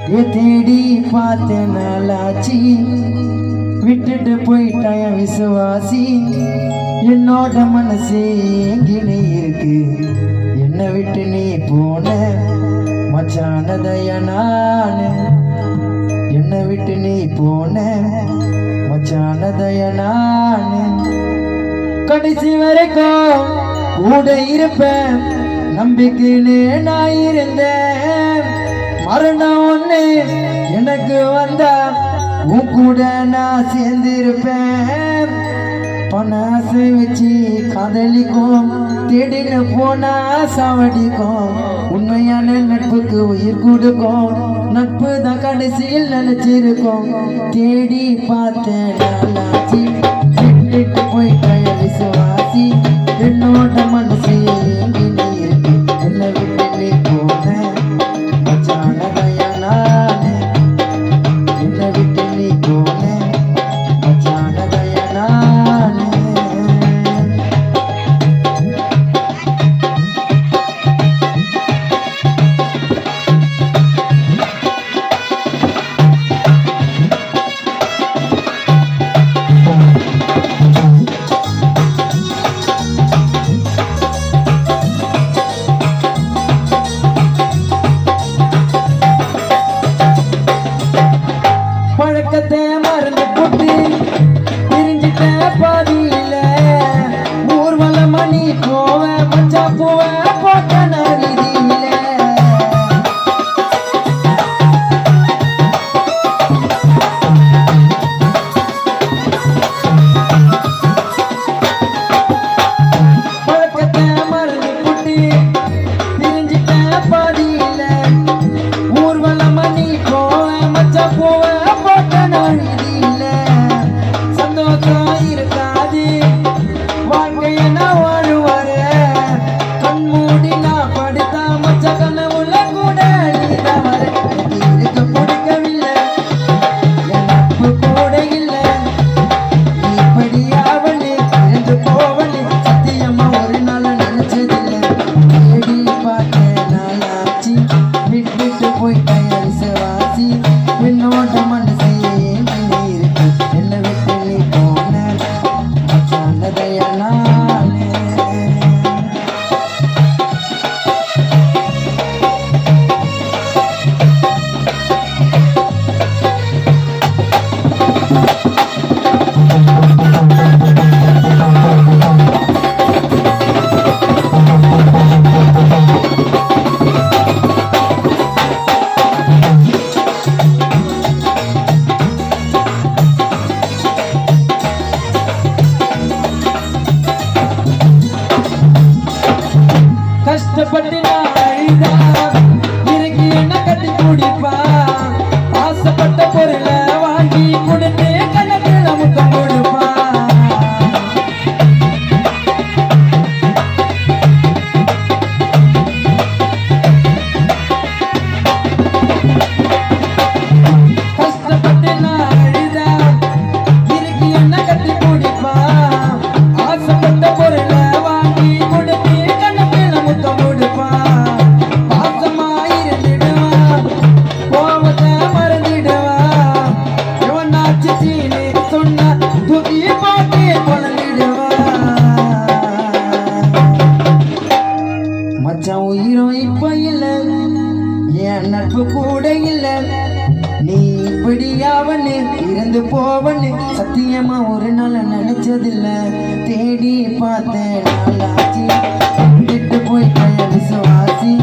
தேடி பார்த்த நாளாச்சி விட்டுட்டு போயிட்டாய விசுவாசி என்னோட மனசே எங்கினே இருக்கு என்னை விட்டு நீ போன மச்சானதைய நானு என்னை விட்டு நீ போன மச்சானதைய நானு கடைசி வரைக்கும் கூட இருப்பேன் நம்பிக்கைன்னு நான் இருந்தேன் மரணம் ஒண்ணு எனக்கு வந்தா உன் கூட நான் சேர்ந்திருப்பேன் பண ஆசை வச்சு காதலிக்கும் தேடின போனா சாவடிக்கும் உண்மையான நட்புக்கு உயிர் கொடுக்கும் நட்பு தான் கடைசியில் நினைச்சிருக்கும் தேடி பார்த்தேன் நாளாச்சி விட்டுட்டு போயிட்டாய விசுவாசி என்னோட மனசு எங்கினே இருக்கு என்னை விட்டு நீ போன மச்சானதைய நானு என்னை விட்டு நீ போன மச்சானதைய நானு பழக்கத்தை மறந்து போட்டு பிரிஞ்சிட்ட பாதியில ஊர்வலம் மணி போவ மச்சா போவ போட்ட நரிதியில பழக்கத்தை மறந்து போட்டு பிரிஞ்சிட்ட பாதியில ஊர்வலம் மணி போவ மச்சா போவ சந்தோஷம் இருக்காது வாழ்க்கைய நான் வாழுவாரு கண் மூடி நான் படுத்தா மச்ச கனவுல கூட நீதான் வர இருக்க பிடிக்கவில்லை என் நட்பு கூட இல்லை இப்படி அவனு இருந்து போவனு சத்தியமா ஒரு நாள் நினைச்சதில்லை தேடி பார்த்தேன் நாளாச்சி விட்டுட்டு போயிட்டேன் விசுவாசி என்னோட மனசு எங்கினே இருக்கு என்னை விட்டு நீ போன மச்சானதைய நானு கஷ்டப்பட்டு நான் அழுதா இறங்கி என்ன கட்டி குடிப்பா ஆசைப்பட்ட பொருளை வாங்கி கொடுத்து கணக்கில் நமக்கு கொடுப்பா கஷ்டப்பட்டு நான் அழுதா இறங்கி என்ன கட்டி குடிப்பா ஆசைப்பட்ட பொருளை வாங்கி கொடுத்து மச்சான் உயிரும் இப்ப இல்ல என் நட்பு கூட இல்ல நீ இப்படியாவன்னு இறந்து போவன்னு சத்தியமா ஒரு நாள் நினைச்சதில்ல தேடி பார்த்தேன் நாளாச்சி விட்டு போயிட்டேன் விசுவாசி